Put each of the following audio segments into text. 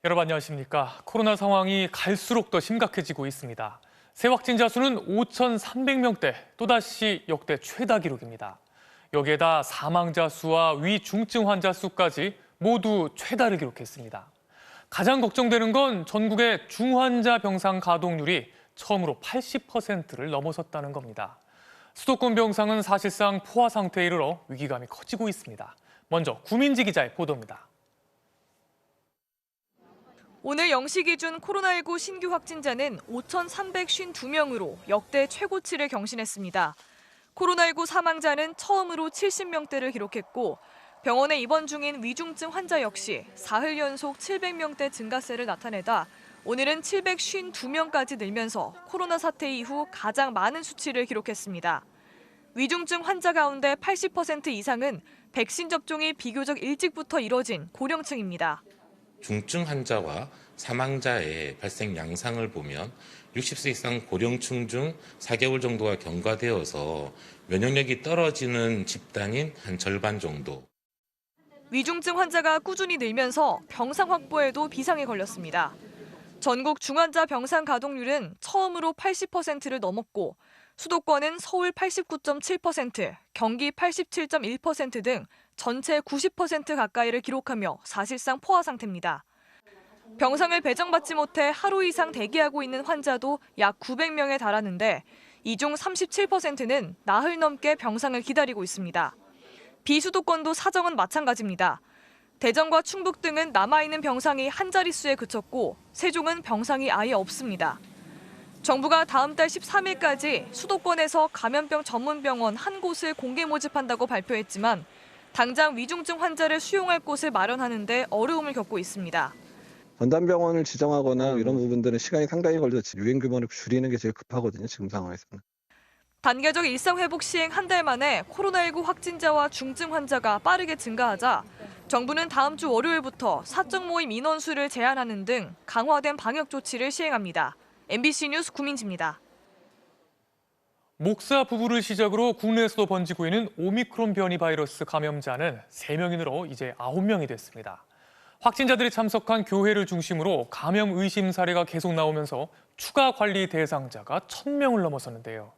여러분 안녕하십니까. 코로나 상황이 갈수록 더 심각해지고 있습니다. 새 확진자 수는 5,300명대, 또다시 역대 최다 기록입니다. 여기에다 사망자 수와 위중증 환자 수까지 모두 최다를 기록했습니다. 가장 걱정되는 건 전국의 중환자 병상 가동률이 처음으로 80%를 넘어섰다는 겁니다. 수도권 병상은 사실상 포화 상태에 이르러 위기감이 커지고 있습니다. 먼저 구민지 기자의 보도입니다. 오늘 0시 기준 코로나19 신규 확진자는 5,352명으로 역대 최고치를 경신했습니다. 코로나19 사망자는 처음으로 70명대를 기록했고 병원에 입원 중인 위중증 환자 역시 사흘 연속 700명대 증가세를 나타내다 오늘은 752명까지 늘면서 코로나 사태 이후 가장 많은 수치를 기록했습니다. 위중증 환자 가운데 80% 이상은 백신 접종이 비교적 일찍부터 이뤄진 고령층입니다. 중증 환자와 사망자의 발생 양상을 보면 60세 이상 고령층 중 4개월 정도가 경과되어서 면역력이 떨어지는 집단인 한 절반 정도. 위중증 환자가 꾸준히 늘면서 병상 확보에도 비상이 걸렸습니다. 전국 중환자 병상 가동률은 처음으로 80%를 넘었고 수도권은 서울 89.7%, 경기 87.1% 등 전체 90% 가까이를 기록하며 사실상 포화 상태입니다. 병상을 배정받지 못해 하루 이상 대기하고 있는 환자도 약 900명에 달하는데 이 중 37%는 나흘 넘게 병상을 기다리고 있습니다. 비수도권도 사정은 마찬가지입니다. 대전과 충북 등은 남아있는 병상이 한 자릿수에 그쳤고 세종은 병상이 아예 없습니다. 정부가 다음 달 13일까지 수도권에서 감염병 전문 병원 한 곳을 공개 모집한다고 발표했지만 당장 위중증 환자를 수용할 곳을 마련하는 데 어려움을 겪고 있습니다. 전담병원을 지정하거나 이런 부분들은 시간이 상당히 걸려서 유행 규모를 줄이는 게 제일 급하거든요, 지금 상황에서는. 단계적 일상회복 시행 한 달 만에 코로나19 확진자와 중증 환자가 빠르게 증가하자 정부는 다음 주 월요일부터 사적 모임 인원수를 제한하는 등 강화된 방역 조치를 시행합니다. MBC 뉴스 구민지입니다. 목사 부부를 시작으로 국내에서도 번지고 있는 오미크론 변이 바이러스 감염자는 3명이 늘어 이제 9명이 됐습니다. 확진자들이 참석한 교회를 중심으로 감염 의심 사례가 계속 나오면서 추가 관리 대상자가 1,000명을 넘어섰는데요.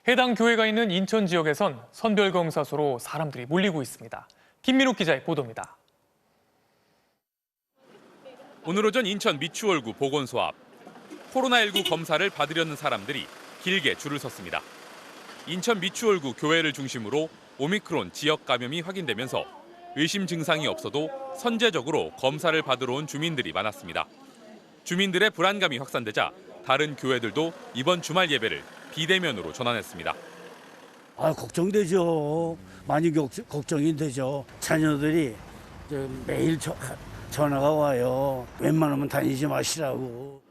해당 교회가 있는 인천 지역에선 선별검사소로 사람들이 몰리고 있습니다. 김민욱 기자의 보도입니다. 오늘 오전 인천 미추홀구 보건소 앞. 코로나19 검사를 받으려는 사람들이 길게 줄을 섰습니다. 인천 미추홀구 교회를 중심으로 오미크론 지역 감염이 확인되면서 의심 증상이 없어도 선제적으로 검사를 받으러 온 주민들이 많았습니다. 주민들의 불안감이 확산되자 다른 교회들도 이번 주말 예배를 비대면으로 전환했습니다. 걱정되죠. 많이 걱정이 되죠. 자녀들이 매일 전화가 와요. 웬만하면 다니지 마시라고.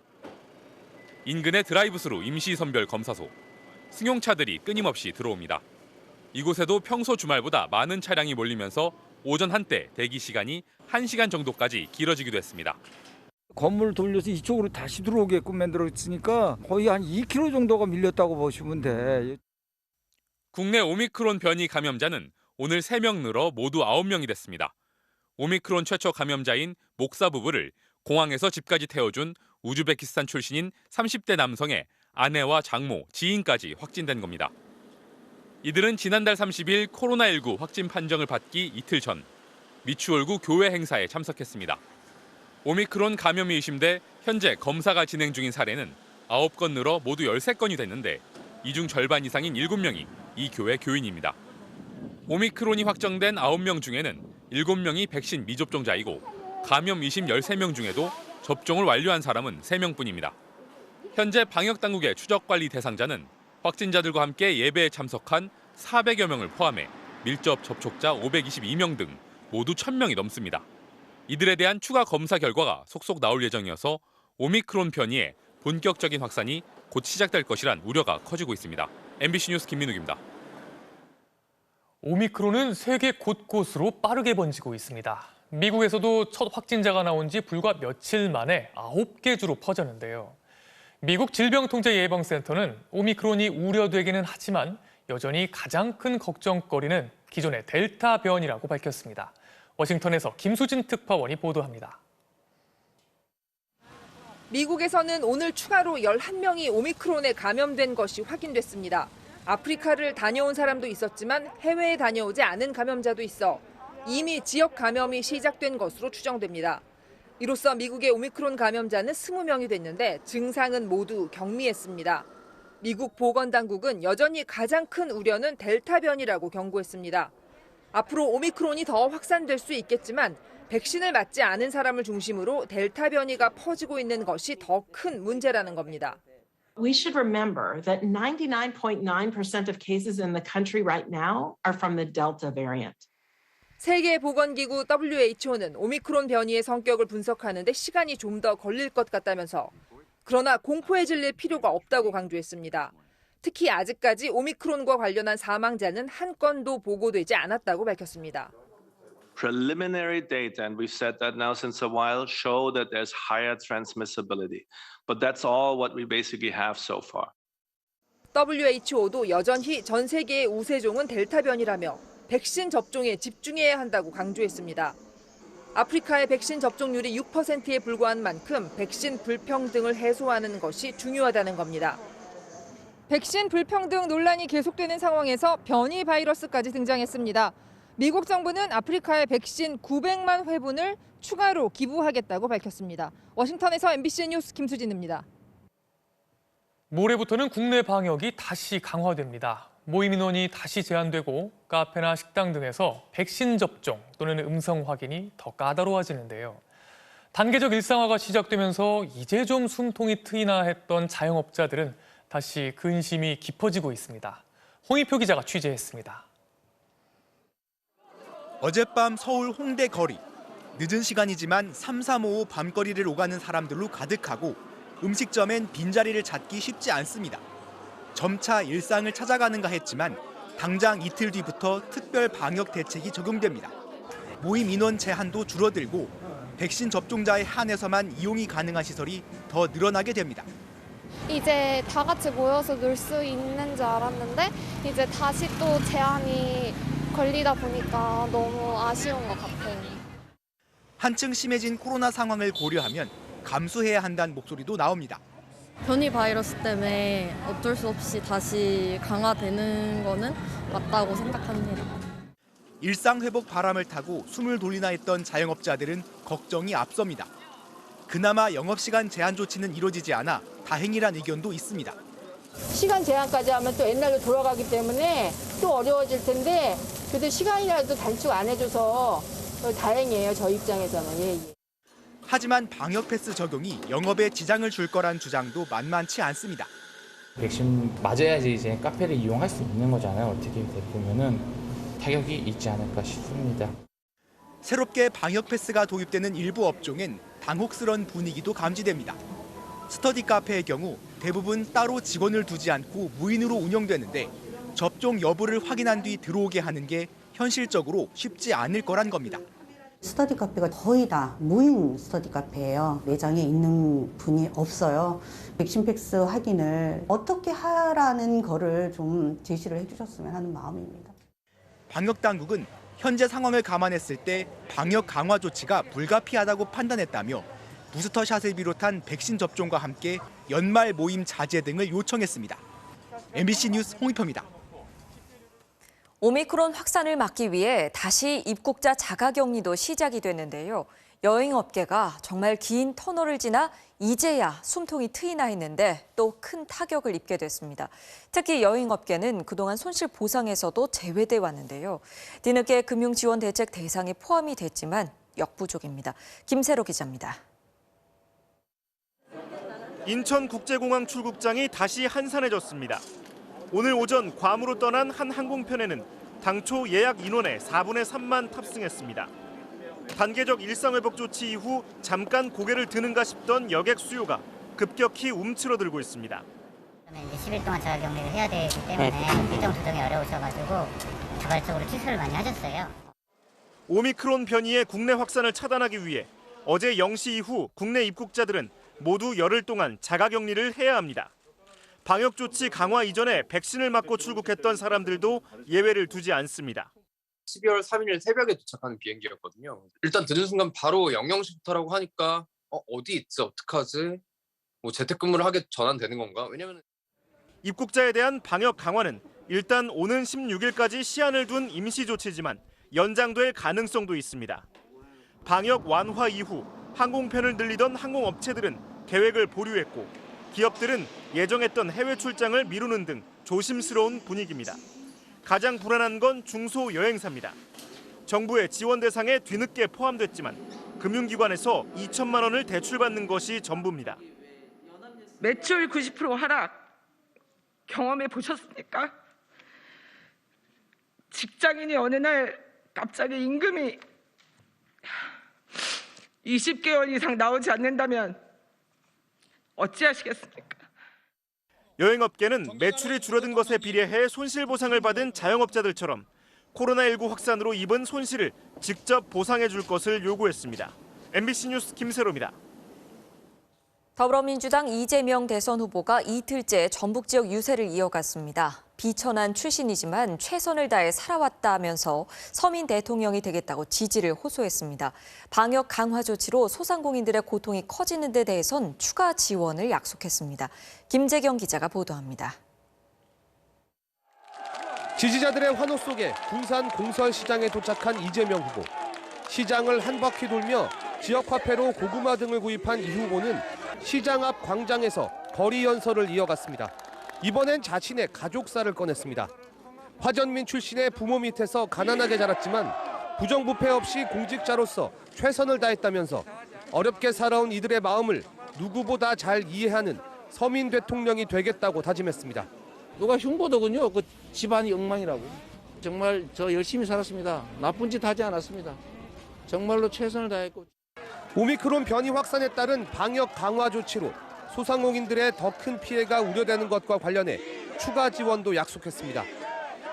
인근의 드라이브스루 임시선별 검사소. 승용차들이 끊임없이 들어옵니다. 이곳에도 평소 주말보다 많은 차량이 몰리면서 오전 한때 대기 시간이 1시간 정도까지 길어지기도 했습니다. 건물을 돌려서 이쪽으로 다시 들어오게끔 만들었으니까 거의 한 2km 정도가 밀렸다고 보시면 돼. 국내 오미크론 변이 감염자는 오늘 3명 늘어 모두 9명이 됐습니다. 오미크론 최초 감염자인 목사 부부를 공항에서 집까지 태워준 우즈베키스탄 출신인 30대 남성의 아내와 장모, 지인까지 확진된 겁니다. 이들은 지난달 30일 코로나19 확진 판정을 받기 이틀 전 미추홀구 교회 행사에 참석했습니다. 오미크론 감염이 의심돼 현재 검사가 진행 중인 사례는 9건 늘어 모두 13건이 됐는데 이 중 절반 이상인 7명이 이 교회 교인입니다. 오미크론이 확정된 9명 중에는 7명이 백신 미접종자이고 감염 의심 13명 중에도 접종을 완료한 사람은 3명뿐입니다. 현재 방역당국의 추적관리 대상자는 확진자들과 함께 예배에 참석한 400여 명을 포함해 밀접 접촉자 522명 등 모두 1,000명이 넘습니다. 이들에 대한 추가 검사 결과가 속속 나올 예정이어서 오미크론 변이의 본격적인 확산이 곧 시작될 것이란 우려가 커지고 있습니다. MBC 뉴스 김민욱입니다. 오미크론은 세계 곳곳으로 빠르게 번지고 있습니다. 미국에서도 첫 확진자가 나온 지 불과 며칠 만에 9개 주로 퍼졌는데요. 미국 질병통제예방센터는 오미크론이 우려되기는 하지만 여전히 가장 큰 걱정거리는 기존의 델타 변이라고 밝혔습니다. 워싱턴에서 김수진 특파원이 보도합니다. 미국에서는 오늘 추가로 11명이 오미크론에 감염된 것이 확인됐습니다. 아프리카를 다녀온 사람도 있었지만 해외에 다녀오지 않은 감염자도 있어 이미 지역 감염이 시작된 것으로 추정됩니다. 이로써 미국의 오미크론 감염자는 20명이 됐는데 증상은 모두 경미했습니다. 미국 보건당국은 여전히 가장 큰 우려는 델타 변이라고 경고했습니다. 앞으로 오미크론이 더 확산될 수 있겠지만 백신을 맞지 않은 사람을 중심으로 델타 변이가 퍼지고 있는 것이 더 큰 문제라는 겁니다. We should remember that 99.9% of cases in the country right now are from the Delta variant. 세계보건기구 WHO는 오미크론 변이의 성격을 분석하는 데 시간이 좀 더 걸릴 것 같다면서 그러나 공포에 질릴 필요가 없다고 강조했습니다. 특히 아직까지 오미크론과 관련한 사망자는 한 건도 보고되지 않았다고 밝혔습니다. Preliminary data, and we've said that now since a while, show that there's higher transmissibility. But that's all what we basically have so far. WHO도 여전히 전 세계의 우세종은 델타 변이라며 백신 접종에 집중해야 한다고 강조했습니다. 아프리카의 백신 접종률이 6%에 불과한 만큼 백신 불평등을 해소하는 것이 중요하다는 겁니다. 백신 불평등 논란이 계속되는 상황에서 변이 바이러스까지 등장했습니다. 미국 정부는 아프리카에 백신 900만 회분을 추가로 기부하겠다고 밝혔습니다. 워싱턴에서 MBC 뉴스 김수진입니다. 모레부터는 국내 방역이 다시 강화됩니다. 모임 인원이 다시 제한되고 카페나 식당 등에서 백신 접종 또는 음성 확인이 더 까다로워지는데요. 단계적 일상화가 시작되면서 이제 좀 숨통이 트이나 했던 자영업자들은 다시 근심이 깊어지고 있습니다. 홍희표 기자가 취재했습니다. 어젯밤 서울 홍대 거리. 늦은 시간이지만 335 밤거리를 오가는 사람들로 가득하고 음식점엔 빈자리를 찾기 쉽지 않습니다. 점차 일상을 찾아가는가 했지만 당장 이틀 뒤부터 특별 방역 대책이 적용됩니다. 모임 인원 제한도 줄어들고 백신 접종자에 한해서만 이용이 가능한 시설이 더 늘어나게 됩니다. 이제 다 같이 모여서 놀 수 있는 줄 알았는데 이제 다시 또 제한이 걸리다 보니까 너무 아쉬운 것 같아요. 한층 심해진 코로나 상황을 고려하면 감수해야 한다는 목소리도 나옵니다. 변이 바이러스 때문에 어쩔 수 없이 다시 강화되는 거는 맞다고 생각합니다. 일상 회복 바람을 타고 숨을 돌리나 했던 자영업자들은 걱정이 앞섭니다. 그나마 영업시간 제한 조치는 이루어지지 않아 다행이란 의견도 있습니다. 시간 제한까지 하면 또 옛날로 돌아가기 때문에 또 어려워질 텐데 그래도 시간이라도 단축 안 해줘서 다행이에요. 저희 입장에서는. 예. 하지만 방역 패스 적용이 영업에 지장을 줄 거란 주장도 만만치 않습니다. 백신 맞아야지 이제 카페를 이용할 수 있는 거잖아요. 어떻게 보면은 타격이 있지 않을까 싶습니다. 새롭게 방역 패스가 도입되는 일부 업종엔 당혹스런 분위기도 감지됩니다. 스터디 카페의 경우 대부분 따로 직원을 두지 않고 무인으로 운영되는데 접종 여부를 확인한 뒤 들어오게 하는 게 현실적으로 쉽지 않을 거란 겁니다. 스터디 카페가 거의 다 무인 스터디 카페예요. 매장에 있는 분이 없어요. 백신 패스 확인을 어떻게 하라는 거를 좀 제시를 해주셨으면 하는 마음입니다. 방역 당국은 현재 상황을 감안했을 때 방역 강화 조치가 불가피하다고 판단했다며 부스터샷을 비롯한 백신 접종과 함께 연말 모임 자제 등을 요청했습니다. MBC 뉴스 홍희표입니다. 오미크론 확산을 막기 위해 다시 입국자 자가격리도 시작이 됐는데요. 여행업계가 정말 긴 터널을 지나 이제야 숨통이 트이나 했는데 또 큰 타격을 입게 됐습니다. 특히 여행업계는 그동안 손실 보상에서도 제외돼 왔는데요. 뒤늦게 금융지원 대책 대상에 포함이 됐지만 역부족입니다. 김세로 기자입니다. 인천국제공항 출국장이 다시 한산해졌습니다. 오늘 오전 괌으로 떠난 한 항공편에는 당초 예약 인원의 4분의 3만 탑승했습니다. 단계적 일상회복 조치 이후 잠깐 고개를 드는가 싶던 여객 수요가 급격히 움츠러들고 있습니다. 10일 동안 자가격리를 해야 되기 때문에 일정 조정이 어려우셔가지고 자발적으로 취소를 많이 하셨어요. 오미크론 변이의 국내 확산을 차단하기 위해 어제 0시 이후 국내 입국자들은 모두 열흘 동안 자가격리를 해야 합니다. 방역 조치 강화 이전에 백신을 맞고 출국했던 사람들도 예외를 두지 않습니다. 12월 3일 새벽에 도착하는 비행기였거든요. 일단 드는 순간 바로 영영시부터라고 하니까 어디 있지 어떡하지 뭐 재택근무를 하게 전환되는 건가? 왜냐면 입국자에 대한 방역 강화는 일단 오는 16일까지 시한을 둔 임시 조치지만 연장될 가능성도 있습니다. 방역 완화 이후 항공편을 늘리던 항공업체들은 계획을 보류했고 기업들은 예정했던 해외 출장을 미루는 등 조심스러운 분위기입니다. 가장 불안한 건 중소여행사입니다. 정부의 지원 대상에 뒤늦게 포함됐지만 금융기관에서 2천만 원을 대출받는 것이 전부입니다. 매출 90% 하락 경험해 보셨습니까? 직장인이 어느 날 갑자기 임금이 20개월 이상 나오지 않는다면 어찌하시겠습니까? 여행업계는 매출이 줄어든 것에 비례해 손실보상을 받은 자영업자들처럼 코로나19 확산으로 입은 손실을 직접 보상해 줄 것을 요구했습니다. MBC 뉴스 김세로입니다. 더불어민주당 이재명 대선 후보가 이틀째 전북 지역 유세를 이어갔습니다. 비천한 출신이지만 최선을 다해 살아왔다면서 서민 대통령이 되겠다고 지지를 호소했습니다. 방역 강화 조치로 소상공인들의 고통이 커지는 데 대해선 추가 지원을 약속했습니다. 김재경 기자가 보도합니다. 지지자들의 환호 속에 군산 공설시장에 도착한 이재명 후보. 시장을 한 바퀴 돌며 지역 화폐로 고구마 등을 구입한 이 후보는 시장 앞 광장에서 거리 연설을 이어갔습니다. 이번엔 자신의 가족사를 꺼냈습니다. 화전민 출신의 부모 밑에서 가난하게 자랐지만 부정부패 없이 공직자로서 최선을 다했다면서 어렵게 살아온 이들의 마음을 누구보다 잘 이해하는 서민 대통령이 되겠다고 다짐했습니다. 누가 흉보더군요. 그 집안이 엉망이라고. 정말 저 열심히 살았습니다. 나쁜 짓 하지 않았습니다. 정말로 최선을 다했고. 오미크론 변이 확산에 따른 방역 강화 조치로 소상공인들의 더 큰 피해가 우려되는 것과 관련해 추가 지원도 약속했습니다.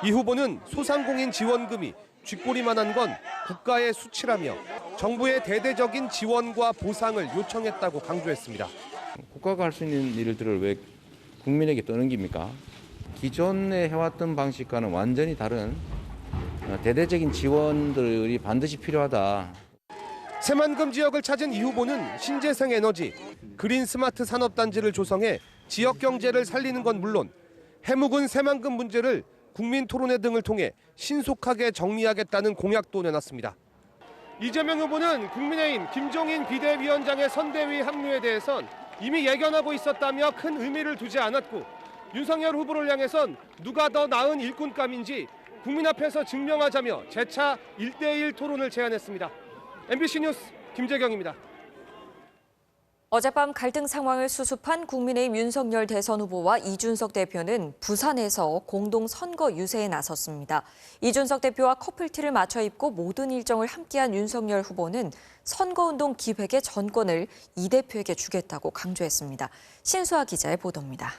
이 후보는 소상공인 지원금이 쥐꼬리만한 건 국가의 수치라며 정부의 대대적인 지원과 보상을 요청했다고 강조했습니다. 국가가 할 수 있는 일들을 왜 국민에게 떠넘깁니까? 기존에 해왔던 방식과는 완전히 다른 대대적인 지원들이 반드시 필요하다. 새만금 지역을 찾은 이 후보는 신재생 에너지, 그린 스마트 산업단지를 조성해 지역 경제를 살리는 건 물론 해묵은 새만금 문제를 국민 토론회 등을 통해 신속하게 정리하겠다는 공약도 내놨습니다. 이재명 후보는 국민의힘 김종인 비대위원장의 선대위 합류에 대해선 이미 예견하고 있었다며 큰 의미를 두지 않았고 윤석열 후보를 향해선 누가 더 나은 일꾼감인지 국민 앞에서 증명하자며 재차 1대1 토론을 제안했습니다. MBC 뉴스 김재경입니다. 어젯밤 갈등 상황을 수습한 국민의힘 윤석열 대선 후보와 이준석 대표는 부산에서 공동 선거 유세에 나섰습니다. 이준석 대표와 커플티를 맞춰 입고 모든 일정을 함께한 윤석열 후보는 선거운동 기획의 전권을 이 대표에게 주겠다고 강조했습니다. 신수아 기자의 보도입니다.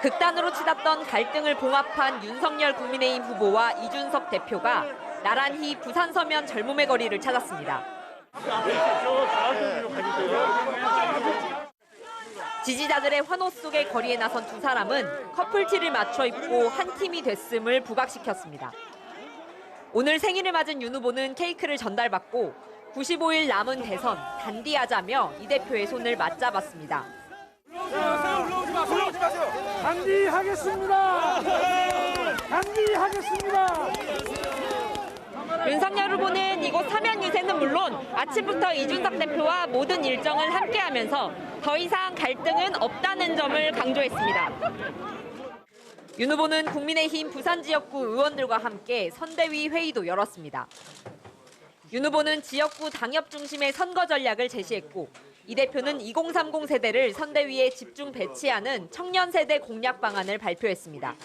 극단으로 치닫던 갈등을 봉합한 윤석열 국민의힘 후보와 이준석 대표가 나란히 부산 서면 젊음의 거리를 찾았습니다. 지지자들의 환호 속에 거리에 나선 두 사람은 커플티를 맞춰 입고 한 팀이 됐음을 부각시켰습니다. 오늘 생일을 맞은 윤 후보는 케이크를 전달받고 95일 남은 대선 단디하자며 이 대표의 손을 맞잡았습니다. 올라오지 마세요. 단디하겠습니다. 단디하겠습니다. 윤석열 후보는 이곳 서면 유세는 물론 아침부터 이준석 대표와 모든 일정을 함께하면서 더 이상 갈등은 없다는 점을 강조했습니다. 윤 후보는 국민의힘 부산 지역구 의원들과 함께 선대위 회의도 열었습니다. 윤 후보는 지역구 당협 중심의 선거 전략을 제시했고 이 대표는 2030 세대를 선대위에 집중 배치하는 청년 세대 공약 방안을 발표했습니다.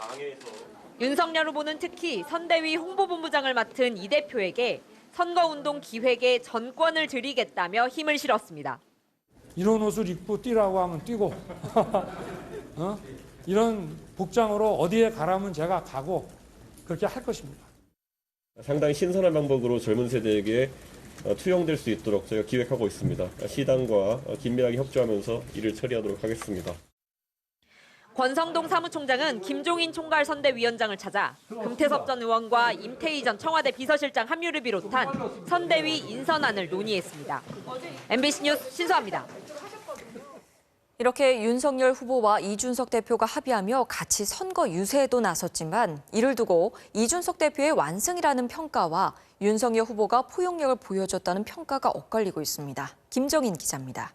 윤석열 후보는 특히 선대위 홍보본부장을 맡은 이 대표에게 선거운동 기획에 전권을 드리겠다며 힘을 실었습니다. 이런 옷을 입고 뛰라고 하면 뛰고 이런 복장으로 어디에 가라면 제가 가고 그렇게 할 것입니다. 상당히 신선한 방법으로 젊은 세대에게 투영될 수 있도록 저희가 기획하고 있습니다. 시당과 긴밀하게 협조하면서 일을 처리하도록 하겠습니다. 권성동 사무총장은 김종인 총괄선대위원장을 찾아 금태섭 전 의원과 임태희 전 청와대 비서실장 합류를 비롯한 선대위 인선안을 논의했습니다. MBC 뉴스 신수아입니다. 이렇게 윤석열 후보와 이준석 대표가 합의하며 같이 선거 유세에도 나섰지만 이를 두고 이준석 대표의 완승이라는 평가와 윤석열 후보가 포용력을 보여줬다는 평가가 엇갈리고 있습니다. 김정인 기자입니다.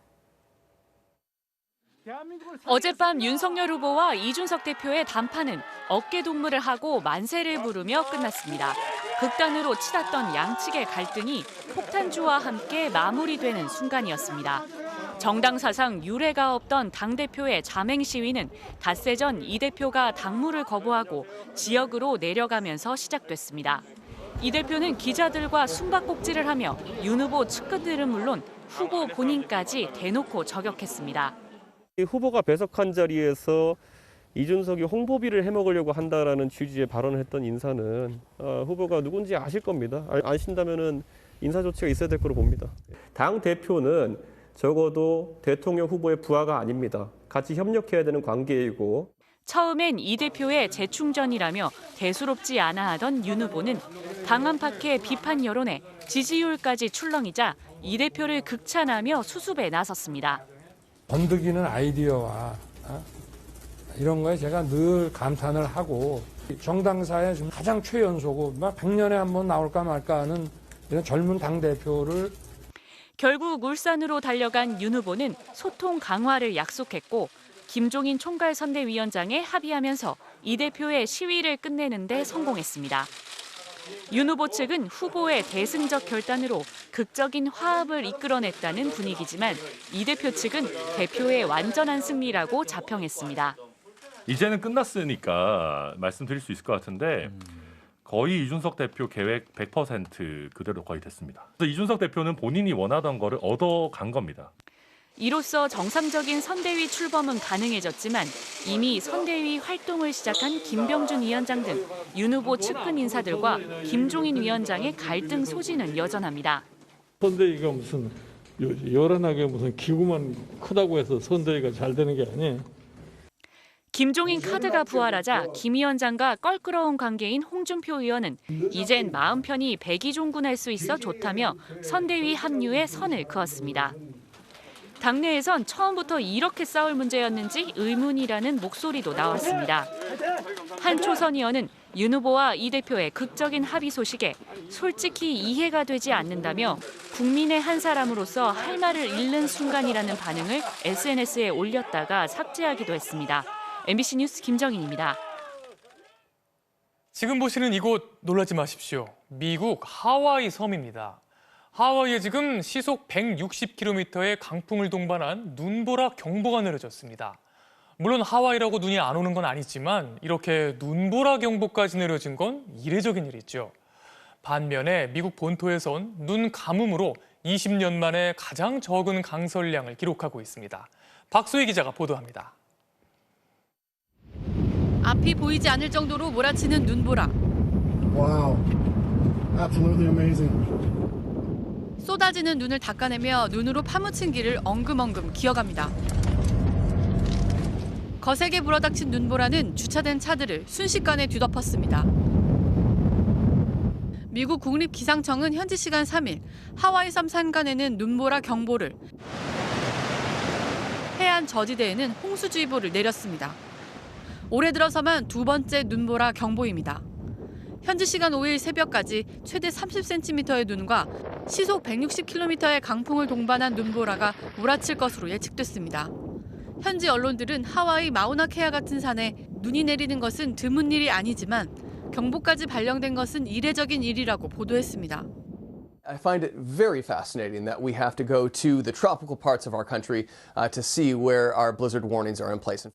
어젯밤 윤석열 후보와 이준석 대표의 단판은 어깨동무를 하고 만세를 부르며 끝났습니다. 극단으로 치닫던 양측의 갈등이 폭탄주와 함께 마무리되는 순간이었습니다. 정당 사상 유례가 없던 당대표의 자맹 시위는 닷새 전 이 대표가 당무를 거부하고 지역으로 내려가면서 시작됐습니다. 이 대표는 기자들과 숨바꼭질을 하며 윤 후보 측근들은 물론 후보 본인까지 대놓고 저격했습니다. 후보가 배석한 자리에서 이준석이 홍보비를 해먹으려고 한다라는 취지의 발언을 했던 인사는 후보가 누군지 아실 겁니다. 아신다면은 인사 조치가 있어야 될 거로 봅니다. 당 대표는 적어도 대통령 후보의 부하가 아닙니다. 같이 협력해야 되는 관계이고. 처음엔 이 대표의 재충전이라며 대수롭지 않아 하던 윤 후보는 당 안팎의 비판 여론에 지지율까지 출렁이자 이 대표를 극찬하며 수습에 나섰습니다. 번득이는 아이디어와 이런 거에 제가 늘 감탄을 하고 정당사에 지금 가장 최연소고 100년에 한 번 나올까 말까 하는 이런 젊은 당대표를 결국 울산으로 달려간 윤 후보는 소통 강화를 약속했고 김종인 총괄선대위원장에 합의하면서 이 대표의 시위를 끝내는 데 성공했습니다. 윤 후보 측은 후보의 대승적 결단으로 극적인 화합을 이끌어냈다는 분위기지만 이 대표 측은 대표의 완전한 승리라고 자평했습니다. 이제는 끝났으니까 말씀드릴 수 있을 것 같은데 거의 이준석 대표 계획 100% 그대로 거의 됐습니다. 그래서 이준석 대표는 본인이 원하던 거를 얻어간 겁니다. 이로써 정상적인 선대위 출범은 가능해졌지만 이미 선대위 활동을 시작한 김병준 위원장 등 윤 후보 측근 인사들과 김종인 위원장의 갈등 소지는 여전합니다. 선대위가 무슨 요란하게 무슨 기구만 크다고 해서 선대위가 잘 되는 게 아니에요. 김종인 카드가 부활하자 김 위원장과 껄끄러운 관계인 홍준표 의원은 이젠 마음 편히 백의종군할 수 있어 좋다며 선대위 합류에 선을 그었습니다. 당내에선 처음부터 이렇게 싸울 문제였는지 의문이라는 목소리도 나왔습니다. 한 초선 의원은 윤 후보와 이 대표의 극적인 합의 소식에 솔직히 이해가 되지 않는다며 국민의 한 사람으로서 할 말을 잃는 순간이라는 반응을 SNS에 올렸다가 삭제하기도 했습니다. MBC 뉴스 김정인입니다. 지금 보시는 이곳 놀라지 마십시오. 미국 하와이 섬입니다. 하와이에 지금 시속 160km의 강풍을 동반한 눈보라 경보가 내려졌습니다. 물론 하와이라고 눈이 안 오는 건 아니지만 이렇게 눈보라 경보까지 내려진 건 이례적인 일이죠. 반면에 미국 본토에선 눈 가뭄으로 20년 만에 가장 적은 강설량을 기록하고 있습니다. 박소희 기자가 보도합니다. 앞이 보이지 않을 정도로 몰아치는 눈보라. Wow, absolutely amazing. 쏟아지는 눈을 닦아내며 눈으로 파묻힌 길을 엉금엉금 기어갑니다. 거세게 불어닥친 눈보라는 주차된 차들을 순식간에 뒤덮었습니다. 미국 국립기상청은 현지 시간 3일 하와이 섬 산간에는 눈보라 경보를, 해안 저지대에는 홍수주의보를 내렸습니다. 올해 들어서만 두 번째 눈보라 경보입니다. 현지 시간 5일 새벽까지 최대 30cm의 눈과 시속 160km의 강풍을 동반한 눈보라가 몰아칠 것으로 예측됐습니다. 현지 언론들은 하와이 마우나케아 같은 산에 눈이 내리는 것은 드문 일이 아니지만 경보까지 발령된 것은 이례적인 일이라고 보도했습니다. I find it very fascinating that we have to go to the tropical parts of our country to see where our blizzard warnings are in place.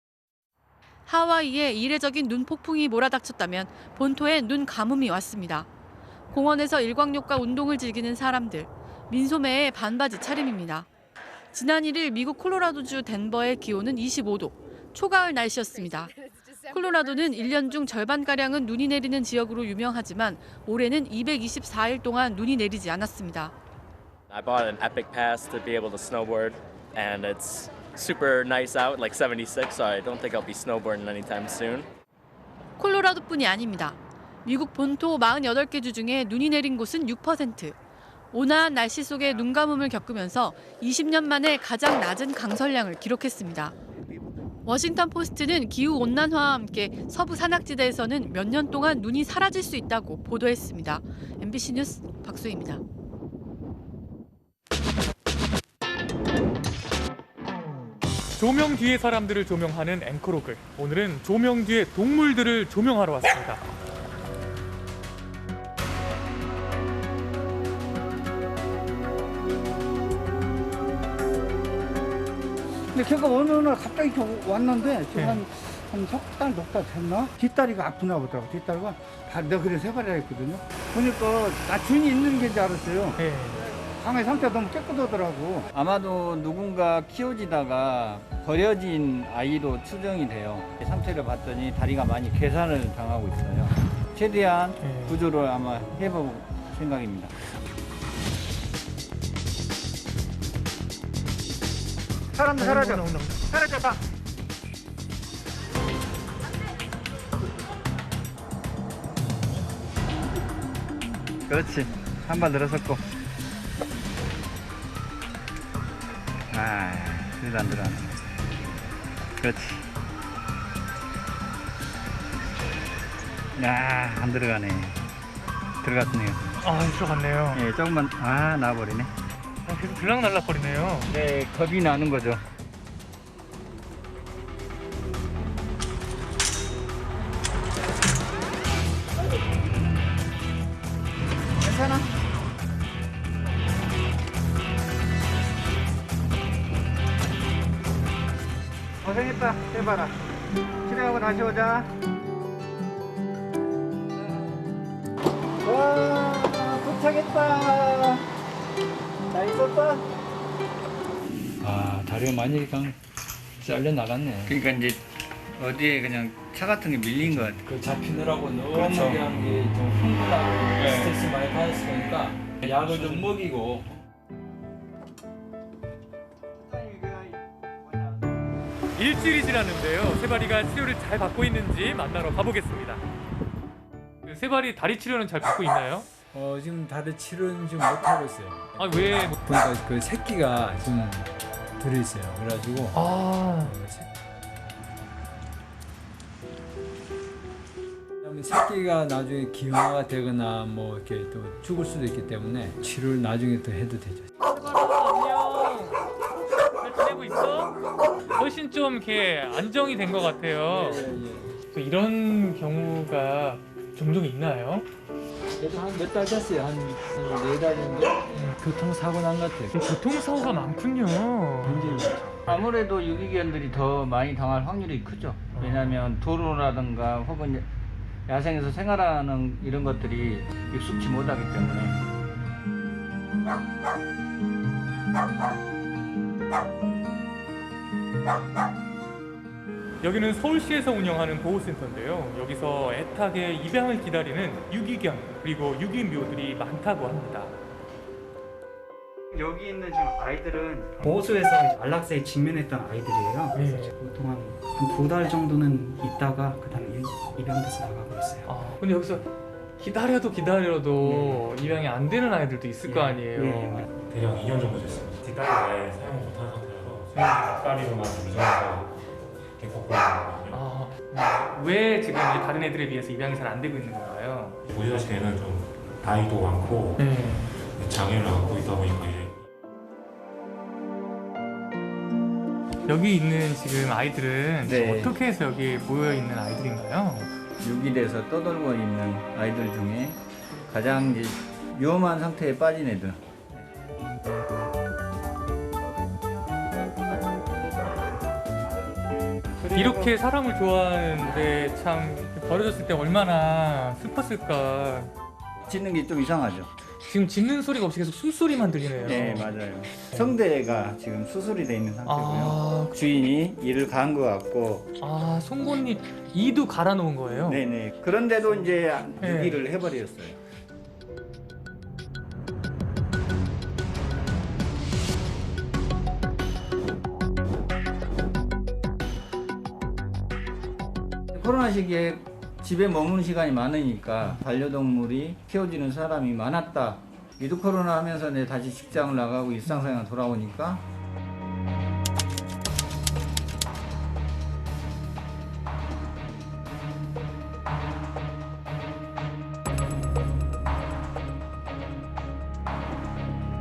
하와이에 이례적인 눈 폭풍이 몰아닥쳤다면 본토에 눈 가뭄이 왔습니다. 공원에서 일광욕과 운동을 즐기는 사람들, 민소매에 반바지 차림입니다. 지난 1일 미국 콜로라도주 덴버의 기온은 25도, 초가을 날씨였습니다. 콜로라도는 1년 중 절반가량은 눈이 내리는 지역으로 유명하지만 올해는 224일 동안 눈이 내리지 않았습니다. I bought an Epic Pass to be able to snowboard and super nice out, like 76, so I don't think I'll be snowboarding anytime soon. 콜로라도뿐이 아닙니다. 미국 본토 48개 주 중에 눈이 내린 곳은 6%. 온화한 날씨 속에 눈 가뭄을 겪으면서 20년 만에 가장 낮은 강설량을 기록했습니다. 워싱턴 포스트는 기후 온난화와 함께 서부 산악지대에서는 몇 년 동안 눈이 사라질 수 있다고 보도했습니다. MBC 뉴스 박수희입니다. 조명 뒤의 사람들을 조명하는 앵커로그. 오늘은 조명 뒤의 동물들을 조명하러 왔습니다. 근데 걔가 어느 날 갑자기 왔는데 지금 한 석 달, 넉 달 됐나? 뒷다리가 아프나 보더라고. 뒷다리가 내가 그래서 해바리라 했거든요. 보니까 나 주인이 있는 게 줄 알았어요. 강아지 상태가 너무 깨끗하더라고. 아마도 누군가 키워지다가 버려진 아이로 추정이 돼요. 상태를 봤더니 다리가 많이 괴산을 당하고 있어요. 최대한 구조를 아마 해볼 생각입니다. 사람들 사라져. 사라져봐. 그렇지. 한 발 늘어섰고. 그래도 안 들어가네. 그렇지. 안 들어가네. 들어갔네요. 들어갔네요. 예, 조금만. 나와버리네. 계속 들락날락거리네요. 네, 겁이 나는 거죠. 괜찮아? 고생했다. 해봐라. 집에 가고 다시 오자. 와, 도착했다. 잘 있었어? 다리가 많이 그냥 잘려 나갔네. 그러니까 이제 어디에 그냥 차 같은 게 밀린 것 같아. 그 잡히느라고 너무 그렇죠. 그냥 좀 흥분하고 스트레스 많이 받았으니까 약을 좀 먹이고. 일주일이 지났는데요. 세바리가 치료를 잘 받고 있는지 만나러 가보겠습니다. 세바리 다리 치료는 잘 받고 있나요? 지금 다들 치료는 지금 못하고 있어요. 왜? 보니까 그 새끼가 좀 들어있어요. 그래가지고. 새끼가 나중에 기형아가 되거나 뭐 이렇게 또 죽을 수도 있기 때문에 치료를 나중에 더 해도 되죠. 안녕. 잘 지내고 있어? 훨씬 좀 이렇게 안정이 된 것 같아요. 또 이런 경우가 종종 있나요? 그래도 한 몇 달 됐어요. 한 4달 정도? 교통사고 난 것 같아요. 교통사고가 많군요. 굉장히 많죠. 아무래도 유기견들이 더 많이 당할 확률이 크죠. 왜냐하면 도로라든가 혹은 야생에서 생활하는 이런 것들이 익숙치 못하기 때문에. 여기는 서울시에서 운영하는 보호센터인데요. 여기서 애타게 입양을 기다리는 유기견 그리고 유기묘들이 많다고 합니다. 여기 있는 지금 아이들은 보호소에서 안락사에 직면했던 아이들이에요. 그래서 보통 한 2달 정도는 있다가 그다음에 입양돼서 나가고 있어요. 근데 여기서 기다려도 입양이 안 되는 아이들도 있을 거 아니에요. 대략 2년 정도 됐습니다. 뒷다리를 아예 사용 못하는 상태라서 앞다리로만 좀 이정해서 이렇게 걷고 있는 거거든요. 왜 지금 이 다른 애들에 비해서 입양이 잘 안 되고 있는 건가요? 보시다시피 얘는 좀 나이도 많고 장애를 갖고 있다 보니까 이제 여기 있는 지금 아이들은 어떻게 해서 여기 모여 있는 아이들인가요? 유기돼서 떠돌고 있는 아이들 중에 가장 이제 위험한 상태에 빠진 애들. 이렇게 사람을 좋아하는데 참 버려졌을 때 얼마나 슬펐을까. 짖는 게 좀 이상하죠. 지금 짖는 소리가 없이 계속 숨소리만 들리네요. 네, 맞아요. 성대가 지금 수술이 돼 있는 상태고요. 주인이 이를 간 것 같고. 송곳니 이도 갈아 놓은 거예요? 네네. 그런데도 이제 유기를 해버렸어요. 코로나 시기에 집에 머무는 시간이 많으니까 반려동물이 키워지는 사람이 많았다. 위드 코로나 하면서 다시 직장을 나가고 일상생활 돌아오니까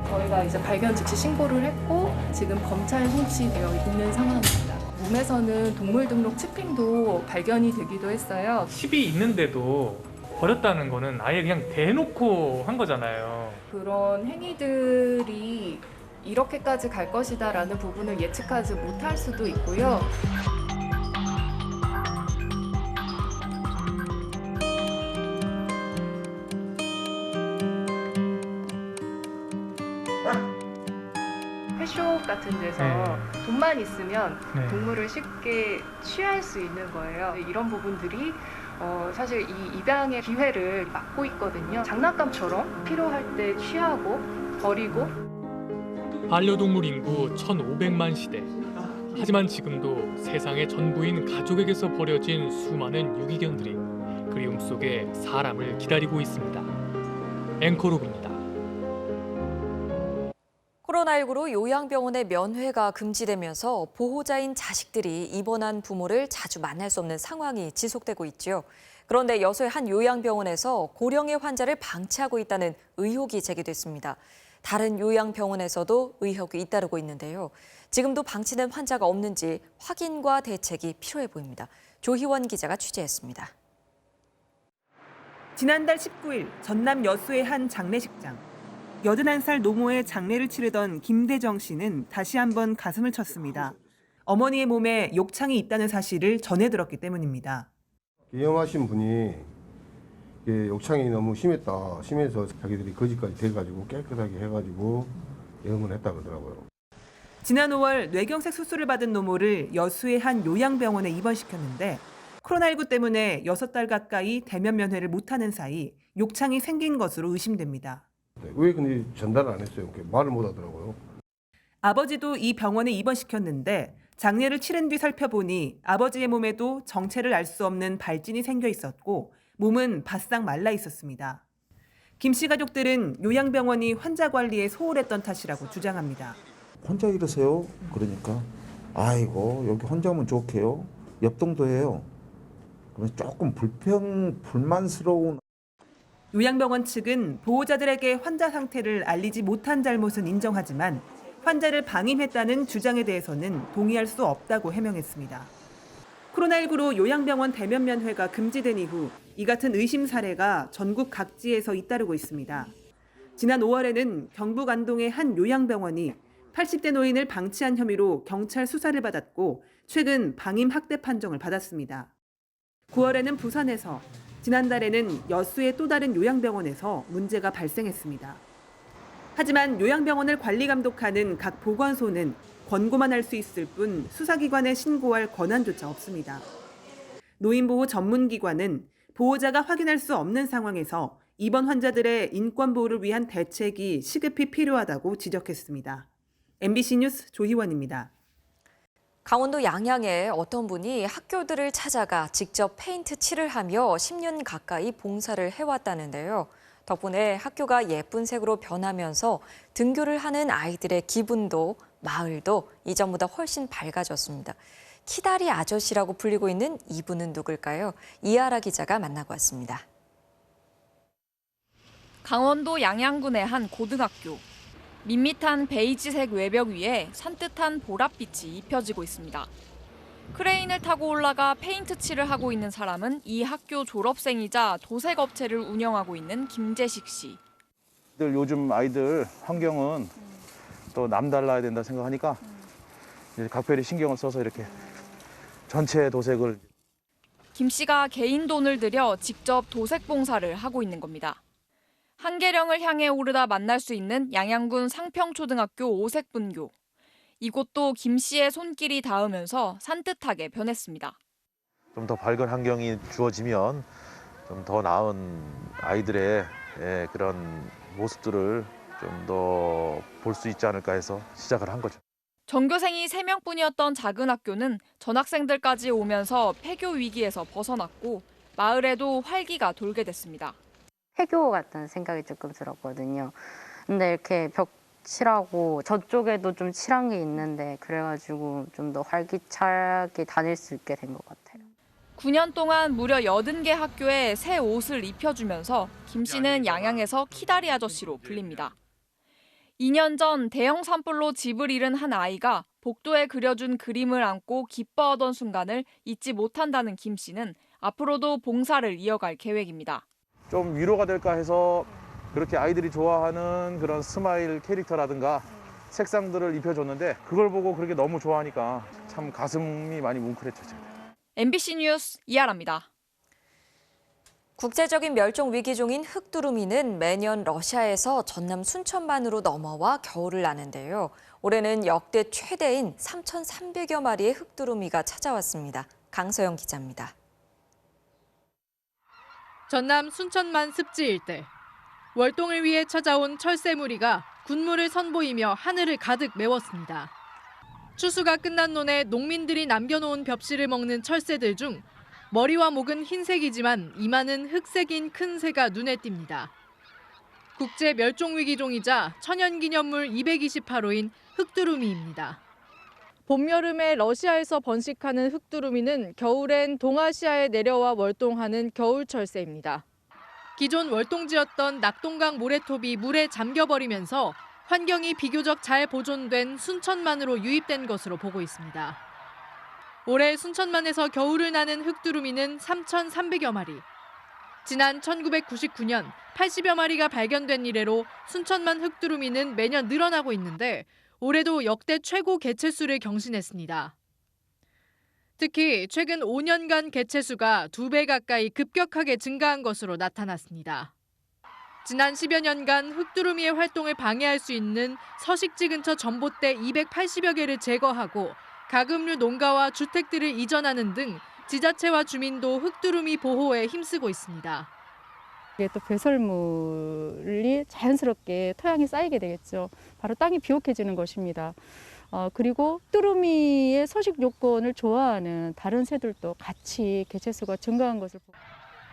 저희가 이제 발견 즉시 신고를 했고 지금 검찰 송치되어 있는 상황입니다. 몸에서는 동물 등록 치핑도 발견이 되기도 했어요. 칩이 있는데도 버렸다는 거는 아예 그냥 대놓고 한 거잖아요. 그런 행위들이 이렇게까지 갈 것이다라는 부분을 예측하지 못할 수도 있고요. 펫숍 같은 데서 돈만 있으면 동물을 쉽게 취할 수 있는 거예요. 이런 부분들이 사실 이 입양의 기회를 막고 있거든요. 장난감처럼 필요할 때 취하고 버리고. 반려동물 인구 1,500만 시대. 하지만 지금도 세상의 전부인 가족에게서 버려진 수많은 유기견들이 그리움 속에 사람을 기다리고 있습니다. 앵커로그입니다. 코로나19로 요양병원의 면회가 금지되면서 보호자인 자식들이 입원한 부모를 자주 만날 수 없는 상황이 지속되고 있죠. 그런데 여수의 한 요양병원에서 고령의 환자를 방치하고 있다는 의혹이 제기됐습니다. 다른 요양병원에서도 의혹이 잇따르고 있는데요. 지금도 방치된 환자가 없는지 확인과 대책이 필요해 보입니다. 조희원 기자가 취재했습니다. 지난달 19일 전남 여수의 한 장례식장. 81살 노모의 장례를 치르던 김대정 씨는 다시 한번 가슴을 쳤습니다. 어머니의 몸에 욕창이 있다는 사실을 전해 들었기 때문입니다. 위험하신 분이 욕창이 너무 심해서 자기들이 거기까지 돼가지고 깨끗하게 해가지고 예언을 했다 그러더라고요. 지난 5월 뇌경색 수술을 받은 노모를 여수의 한 요양병원에 입원시켰는데 코로나19 때문에 6달 가까이 대면 면회를 못하는 사이 욕창이 생긴 것으로 의심됩니다. 왜 근데 전달을 안 했어요? 말을 못 하더라고요. 아버지도 이 병원에 입원시켰는데 장례를 치른 뒤 살펴보니 아버지의 몸에도 정체를 알 수 없는 발진이 생겨 있었고 몸은 바싹 말라 있었습니다. 김 씨 가족들은 요양병원이 환자 관리에 소홀했던 탓이라고 주장합니다. 혼자 이러세요? 그러니까 아이고 여기 혼자면 좋게요. 옆동도 해요. 그러면 조금 불만스러운. 요양병원 측은 보호자들에게 환자 상태를 알리지 못한 잘못은 인정하지만 환자를 방임했다는 주장에 대해서는 동의할 수 없다고 해명했습니다. 코로나19로 요양병원 대면 면회가 금지된 이후 이 같은 의심 사례가 전국 각지에서 잇따르고 있습니다. 지난 5월에는 경북 안동의 한 요양병원이 80대 노인을 방치한 혐의로 경찰 수사를 받았고 최근 방임 학대 판정을 받았습니다. 9월에는 부산에서, 지난달에는 여수의 또 다른 요양병원에서 문제가 발생했습니다. 하지만 요양병원을 관리 감독하는 각 보건소는 권고만 할 수 있을 뿐 수사기관에 신고할 권한조차 없습니다. 노인보호 전문기관은 보호자가 확인할 수 없는 상황에서 입원 환자들의 인권보호를 위한 대책이 시급히 필요하다고 지적했습니다. MBC 뉴스 조희원입니다. 강원도 양양에 어떤 분이 학교들을 찾아가 직접 페인트 칠을 하며 10년 가까이 봉사를 해왔다는데요. 덕분에 학교가 예쁜 색으로 변하면서 등교를 하는 아이들의 기분도 마을도 이전보다 훨씬 밝아졌습니다. 키다리 아저씨라고 불리고 있는 이분은 누굴까요? 이하라 기자가 만나고 왔습니다. 강원도 양양군의 한 고등학교. 밋밋한 베이지색 외벽 위에 산뜻한 보랏빛이 입혀지고 있습니다. 크레인을 타고 올라가 페인트 칠을 하고 있는 사람은 이 학교 졸업생이자 도색업체를 운영하고 있는 김재식 씨. 요즘 아이들 환경은 또 남달라야 된다 생각하니까 이제 각별히 신경을 써서 이렇게 전체 도색을. 김 씨가 개인 돈을 들여 직접 도색 봉사를 하고 있는 겁니다. 한계령을 향해 오르다 만날 수 있는 양양군 상평초등학교 오색분교. 이곳도 김 씨의 손길이 닿으면서 산뜻하게 변했습니다. 좀 더 밝은 환경이 주어지면 좀 더 나은 아이들의 그런 모습들을 좀 더 볼 수 있지 않을까 해서 시작을 한 거죠. 전교생이 3명뿐이었던 작은 학교는 전학생들까지 오면서 폐교 위기에서 벗어났고 마을에도 활기가 돌게 됐습니다. 폐교 같다는 생각이 조금 들었거든요. 근데 이렇게 벽 칠하고 저쪽에도 좀 칠한 게 있는데 그래가지고 좀 더 활기차게 다닐 수 있게 된 것 같아요. 9년 동안 무려 80개 학교에 새 옷을 입혀주면서 김 씨는 양양에서 키다리 아저씨로 불립니다. 2년 전 대형 산불로 집을 잃은 한 아이가 복도에 그려준 그림을 안고 기뻐하던 순간을 잊지 못한다는 김 씨는 앞으로도 봉사를 이어갈 계획입니다. 좀 위로가 될까 해서 그렇게 아이들이 좋아하는 그런 스마일 캐릭터라든가 색상들을 입혀줬는데 그걸 보고 그렇게 너무 좋아하니까 참 가슴이 많이 뭉클했죠. MBC 뉴스 이하라입니다. 국제적인 멸종 위기종인 흑두루미는 매년 러시아에서 전남 순천만으로 넘어와 겨울을 나는데요. 올해는 역대 최대인 3,300여 마리의 흑두루미가 찾아왔습니다. 강서영 기자입니다. 전남 순천만 습지 일대. 월동을 위해 찾아온 철새 무리가 군무를 선보이며 하늘을 가득 메웠습니다. 추수가 끝난 논에 농민들이 남겨놓은 벽실을 먹는 철새들 중 머리와 목은 흰색이지만 이마는 흑색인 큰 새가 눈에 띕니다. 국제 멸종위기종이자 천연기념물 228호인 흑두루미입니다. 봄, 여름에 러시아에서 번식하는 흑두루미는 겨울엔 동아시아에 내려와 월동하는 겨울철새입니다. 기존 월동지였던 낙동강 모래톱이 물에 잠겨버리면서 환경이 비교적 잘 보존된 순천만으로 유입된 것으로 보고 있습니다. 올해 순천만에서 겨울을 나는 흑두루미는 3,300여 마리. 지난 1999년 80여 마리가 발견된 이래로 순천만 흑두루미는 매년 늘어나고 있는데 올해도 역대 최고 개체수를 경신했습니다. 특히 최근 5년간 개체수가 2배 가까이 급격하게 증가한 것으로 나타났습니다. 지난 10여 년간 흑두루미의 활동을 방해할 수 있는 서식지 근처 전봇대 280여 개를 제거하고 가금류 농가와 주택들을 이전하는 등 지자체와 주민도 흑두루미 보호에 힘쓰고 있습니다. 이게 또 배설물이 자연스럽게 토양에 쌓이게 되겠죠. 바로 땅이 비옥해지는 것입니다. 그리고 흑두루미의 서식 요건을 좋아하는 다른 새들도 같이 개체수가 증가한 것을 보고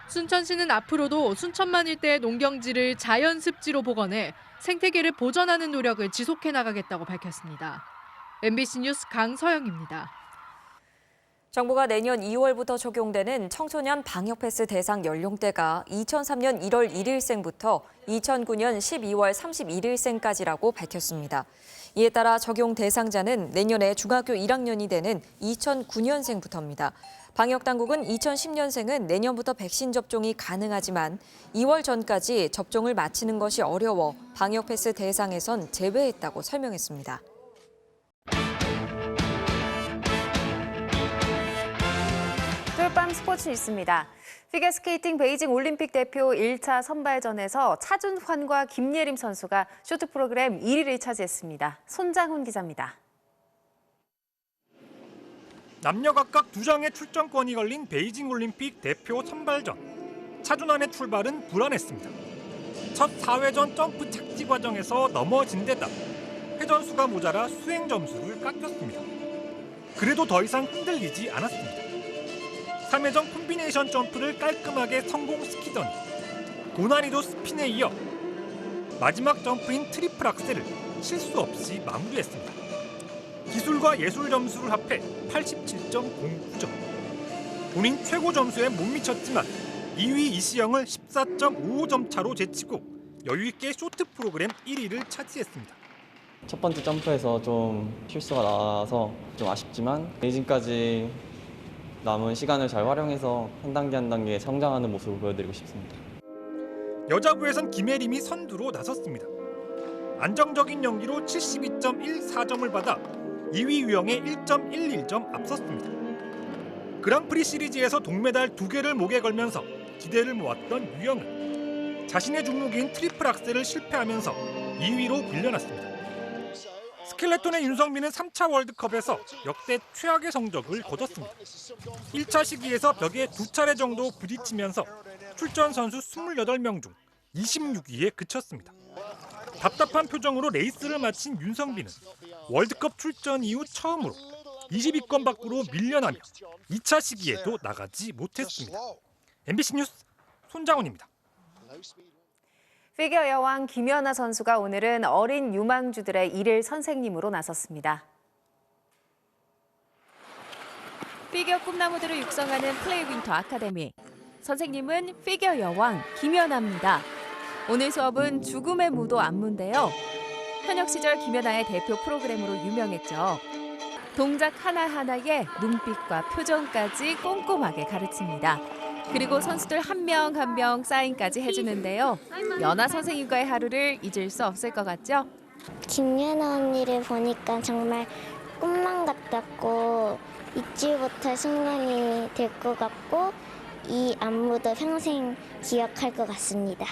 순천시는 앞으로도 순천만 일대의 농경지를 자연 습지로 복원해 생태계를 보전하는 노력을 지속해 나가겠다고 밝혔습니다. MBC 뉴스 강서영입니다. 정부가 내년 2월부터 적용되는 청소년 방역 패스 대상 연령대가 2003년 1월 1일생부터 2009년 12월 31일생까지라고 밝혔습니다. 이에 따라 적용 대상자는 내년에 중학교 1학년이 되는 2009년생부터입니다. 방역당국은 2010년생은 내년부터 백신 접종이 가능하지만 2월 전까지 접종을 마치는 것이 어려워 방역 패스 대상에선 제외했다고 설명했습니다. 쫄밤 스포츠 뉴스입니다. 피겨스케이팅 베이징 올림픽 대표 1차 선발전에서 차준환과 김예림 선수가 쇼트 프로그램 1위를 차지했습니다. 손장훈 기자입니다. 남녀 각각 2장의 출전권이 걸린 베이징 올림픽 대표 선발전. 차준환의 출발은 불안했습니다. 첫 4회전 점프 착지 과정에서 넘어진 데다 회전수가 모자라 수행 점수를 깎였습니다. 그래도 더 이상 흔들리지 않았습니다. 3회전 콤비네이션 점프를 깔끔하게 성공시키더니 고난이도 스핀에 이어 마지막 점프인 트리플 악셀을 실수 없이 마무리했습니다. 기술과 예술 점수를 합해 87.09점. 본인 최고 점수에 못 미쳤지만 2위 이시영을 14.55점 차로 제치고 여유 있게 쇼트 프로그램 1위를 차지했습니다. 첫 번째 점프에서 좀 실수가 나서 좀 아쉽지만 베이징까지 남은 시간을 잘 활용해서 한 단계 한 단계 성장하는 모습을 보여드리고 싶습니다. 여자부에선 김예림이 선두로 나섰습니다. 안정적인 연기로 72.14점을 받아 2위 유영에 1.11점 앞섰습니다. 그랑프리 시리즈에서 동메달 2개를 목에 걸면서 기대를 모았던 유영은 자신의 종목인 트리플 악셀을 실패하면서 2위로 밀려났습니다. 스켈레톤의 윤성민은 3차 월드컵에서 역대 최악의 성적을 거뒀습니다. 1차 시기에서 벽에 2차례 정도 부딪히면서 출전 선수 28명 중 26위에 그쳤습니다. 답답한 표정으로 레이스를 마친 윤성빈은 월드컵 출전 이후 처음으로 22권 밖으로 밀려나며 2차 시기에도 나가지 못했습니다. MBC 뉴스 손장훈입니다. 피겨 여왕 김연아 선수가 오늘은 어린 유망주들의 일일 선생님으로 나섰습니다. 피겨 꿈나무들을 육성하는 플레이윈터 아카데미. 선생님은 피겨 여왕 김연아입니다. 오늘 수업은 죽음의 무도 안무인데요. 현역 시절 김연아의 대표 프로그램으로 유명했죠. 동작 하나하나에 눈빛과 표정까지 꼼꼼하게 가르칩니다. 그리고 선수들 한 명 한 명 사인까지 해주는데요. 연아 선생님과의 하루를 잊을 수 없을 것 같죠? 김연아 언니를 보니까 정말 꿈만 같았고 잊지 못할 순간이 될 것 같고 이 안무도 평생 기억할 것 같습니다.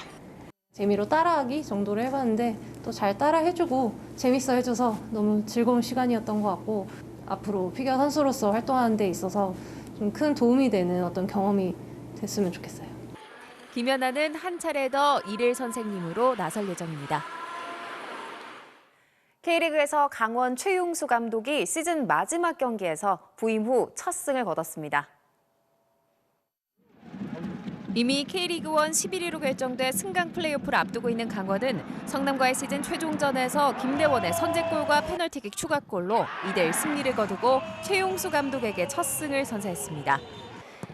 재미로 따라하기 정도를 해봤는데 또 잘 따라해주고 재밌어 해줘서 너무 즐거운 시간이었던 것 같고 앞으로 피겨 선수로서 활동하는 데 있어서 좀 큰 도움이 되는 어떤 경험이 됐으면 좋겠어요. 김연아는 한 차례 더 일일 선생님으로 나설 예정입니다. K리그에서 강원 최용수 감독이 시즌 마지막 경기에서 부임 후 첫 승을 거뒀습니다. 이미 K리그1 11위로 결정돼 승강 플레이오프를 앞두고 있는 강원은 성남과의 시즌 최종전에서 김대원의 선제골과 페널티킥 추가골로 2대1 승리를 거두고 최용수 감독에게 첫 승을 선사했습니다.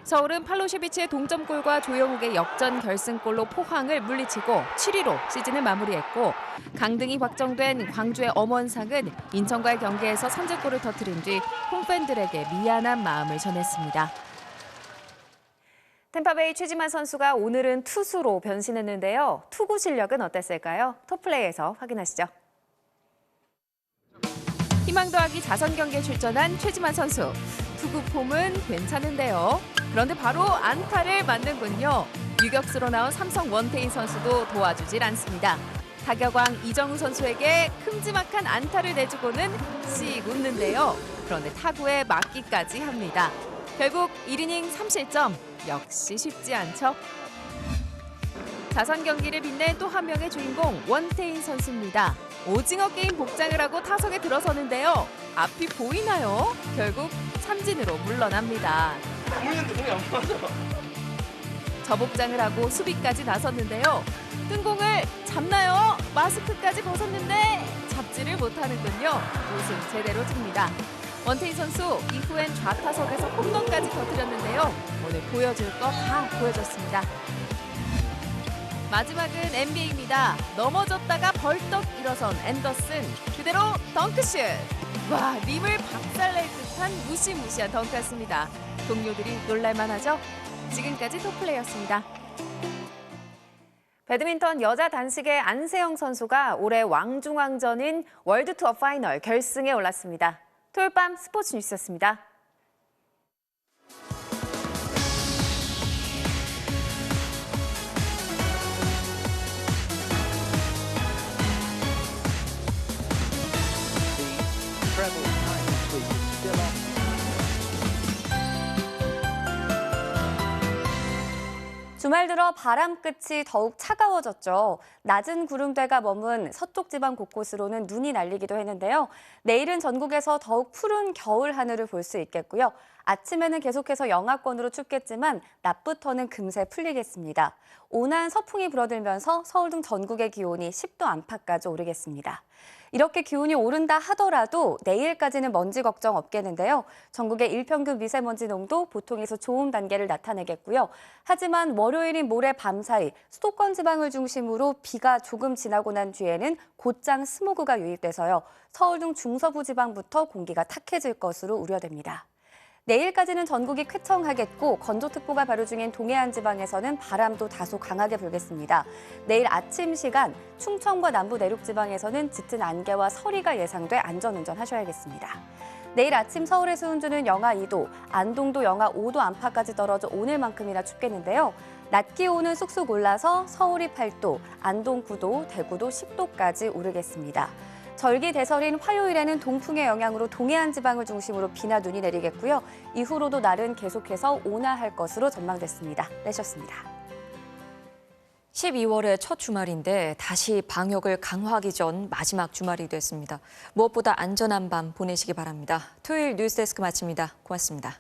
서울은 팔로셰비치의 동점골과 조영욱의 역전 결승골로 포항을 물리치고 7위로 시즌을 마무리했고 강등이 확정된 광주의 엄원상은 인천과의 경기에서 선제골을 터뜨린 뒤 홈팬들에게 미안한 마음을 전했습니다. 템파베이 최지만 선수가 오늘은 투수로 변신했는데요. 투구 실력은 어땠을까요? 톱플레이에서 확인하시죠. 희망 더하기 자선 경기에 출전한 최지만 선수. 투구 폼은 괜찮은데요. 그런데 바로 안타를 맞는군요. 유격수로 나온 삼성 원태인 선수도 도와주질 않습니다. 타격왕 이정우 선수에게 큼지막한 안타를 내주고는 씩 웃는데요. 그런데 타구에 맞기까지 합니다. 결국 1이닝 3실점. 역시 쉽지 않죠. 자선 경기를 빛낸 또 한 명의 주인공 원태인 선수입니다. 오징어 게임 복장을 하고 타석에 들어서는데요. 앞이 보이나요? 결국 삼진으로 물러납니다. 보이는데 공이 안 맞아. 저복장을 하고 수비까지 나섰는데요. 뜬 공을 잡나요? 마스크까지 벗었는데 잡지를 못하는군요. 우승 제대로 줍니다. 원태인 선수 이후엔 좌타석에서 홈런까지 터뜨렸는데요. 오늘 보여줄 거 다 보여줬습니다. 마지막은 NBA입니다. 넘어졌다가 벌떡 일어선 앤더슨. 그대로 덩크슛. 와, 림을 박살낼 듯한 무시무시한 덩크였습니다. 동료들이 놀랄만하죠? 지금까지 톱플레이였습니다. 배드민턴 여자 단식의 안세영 선수가 올해 왕중왕전인 월드투어 파이널 결승에 올랐습니다. 토요일 밤 스포츠 뉴스였습니다. 주말 들어 바람 끝이 더욱 차가워졌죠. 낮은 구름대가 머문 서쪽 지방 곳곳으로는 눈이 날리기도 했는데요. 내일은 전국에서 더욱 푸른 겨울 하늘을 볼 수 있겠고요. 아침에는 계속해서 영하권으로 춥겠지만 낮부터는 금세 풀리겠습니다. 온화한 서풍이 불어들면서 서울 등 전국의 기온이 10도 안팎까지 오르겠습니다. 이렇게 기온이 오른다 하더라도 내일까지는 먼지 걱정 없겠는데요. 전국의 일평균 미세먼지 농도 보통에서 좋음 단계를 나타내겠고요. 하지만 월요일인 모레 밤 사이 수도권 지방을 중심으로 비가 조금 지나고 난 뒤에는 곧장 스모그가 유입돼서요. 서울 등 중서부 지방부터 공기가 탁해질 것으로 우려됩니다. 내일까지는 전국이 쾌청하겠고 건조특보가 발효 중인 동해안 지방에서는 바람도 다소 강하게 불겠습니다. 내일 아침 시간 충청과 남부 내륙 지방에서는 짙은 안개와 서리가 예상돼 안전운전 하셔야겠습니다. 내일 아침 서울의 수온주는 영하 2도, 안동도 영하 5도 안팎까지 떨어져 오늘만큼이나 춥겠는데요. 낮 기온은 쑥쑥 올라서 서울이 8도, 안동 9도, 대구도 10도까지 오르겠습니다. 절기 대설인 화요일에는 동풍의 영향으로 동해안 지방을 중심으로 비나 눈이 내리겠고요. 이후로도 날은 계속해서 온화할 것으로 전망됐습니다. 내셨습니다. 12월의 첫 주말인데 다시 방역을 강화하기 전 마지막 주말이 됐습니다. 무엇보다 안전한 밤 보내시기 바랍니다. 토요일 뉴스데스크 마칩니다. 고맙습니다.